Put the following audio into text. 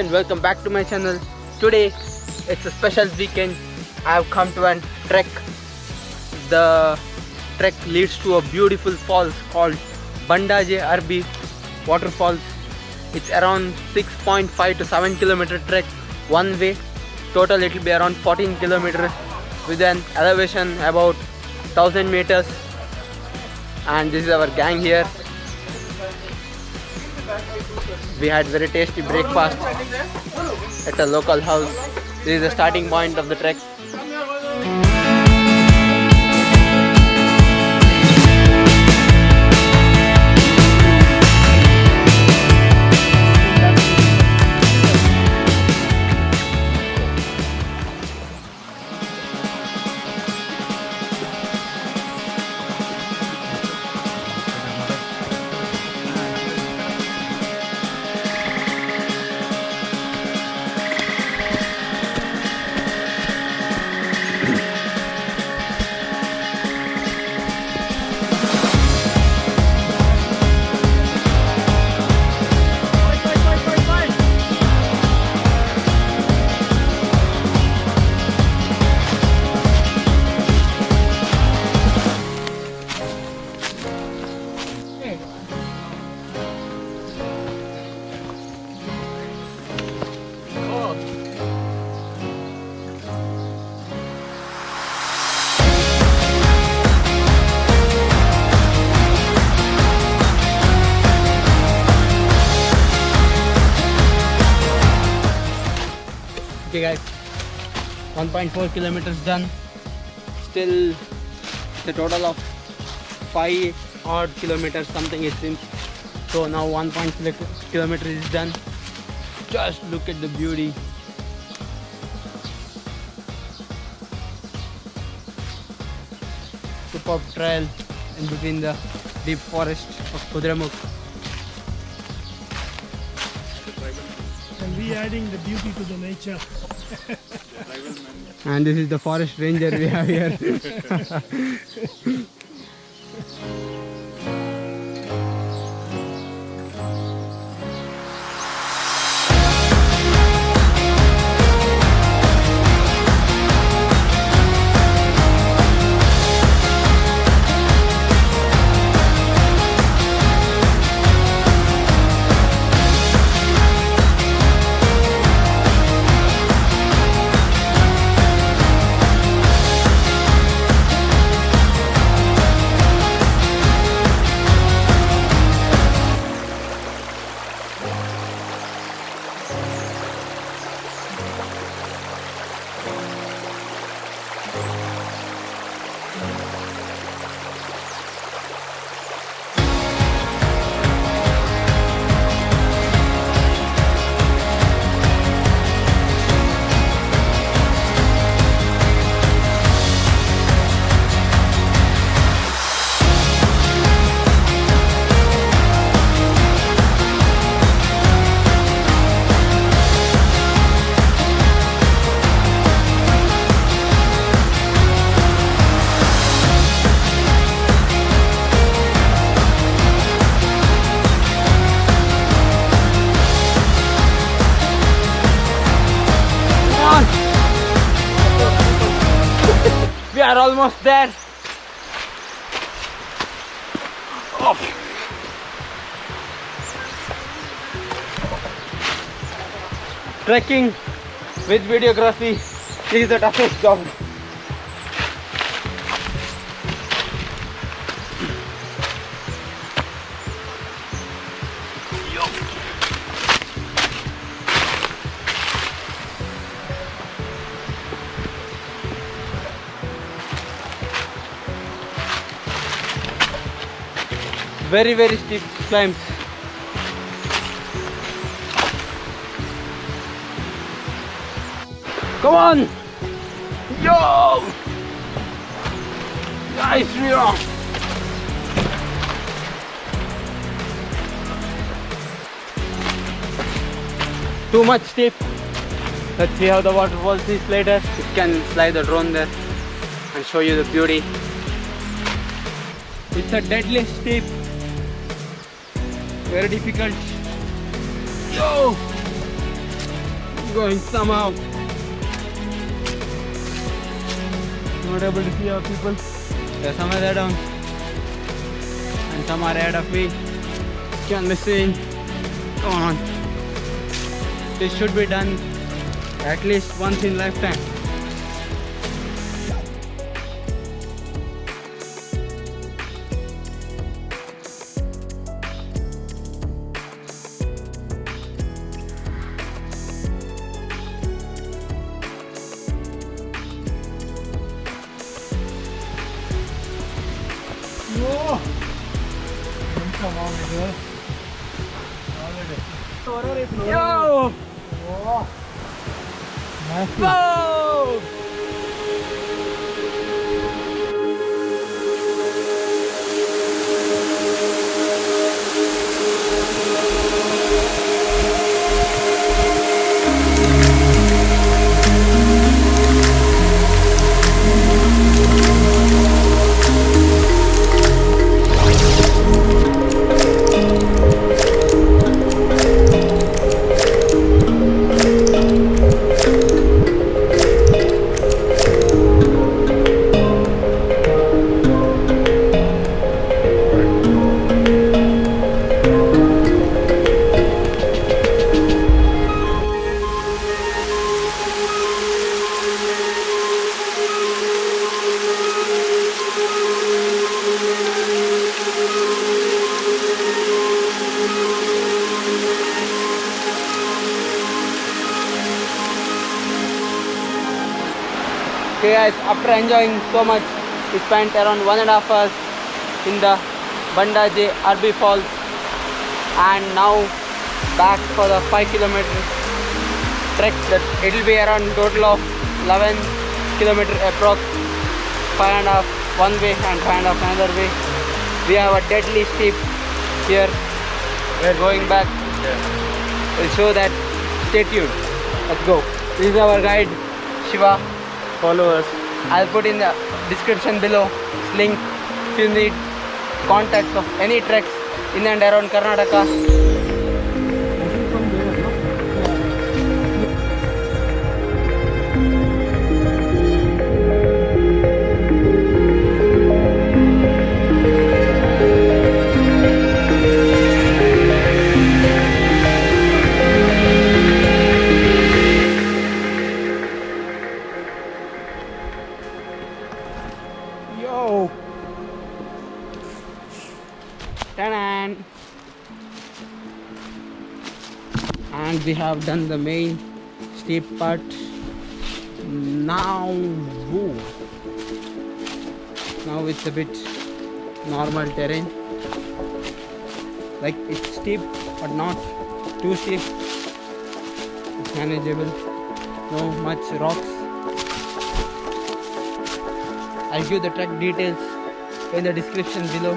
and welcome back to my channel. Today it's a special weekend. I have come to a trek. The trek leads to a beautiful falls called Bandaje Arbi Waterfalls. It's around 6.5 to 7 kilometer trek one way. Total it will be around 14 kilometers with an elevation about 1000 meters. And this is our gang here. We had very tasty breakfast at a local house. This is the starting point of the trek. Okay guys, 1.4 kilometers done. Still the total of 5 odd kilometers something it seems. So now 1.6 kilometers is done. Just look at the beauty. Superb trail in between the deep forest of Kudramukh. And we adding the beauty to the nature. And this is the forest ranger we have here. We are almost there. Oh. Trekking with videography is the toughest job. Very steep climbs. Come on! Yo! Nice, Shiva! Too much steep. Let's see how the waterfalls is later. You can slide the drone there and show you the beauty. It's a deadly steep. Very difficult. Yo! going somehow. Not able to see our people. They're somewhere there down. And some are ahead of me. Can be seen. Come on. This should be done at least once in lifetime. Whoa! Come on, girl. Yo! Whoa! Massive. Go! Okay guys, after enjoying so much, we spent around 1.5 hours in the Bandaje Arbi Falls, and now back for the 5 km trek. That it will be around total of 11 km approx, 5.5 one way and 5.5 another way. We have a deadly steep here. We're going back. We'll show that. Stay tuned. Let's go. This is our guide Shiva. Follow us. I'll put in the description below link if you need contacts of any treks in and around Karnataka. Yo! Ta-da! And we have done the main steep part. Now, woo. Now it's a bit normal terrain. Like it's steep, but not too steep. It's manageable. No much rocks. I'll give the track details in the description below.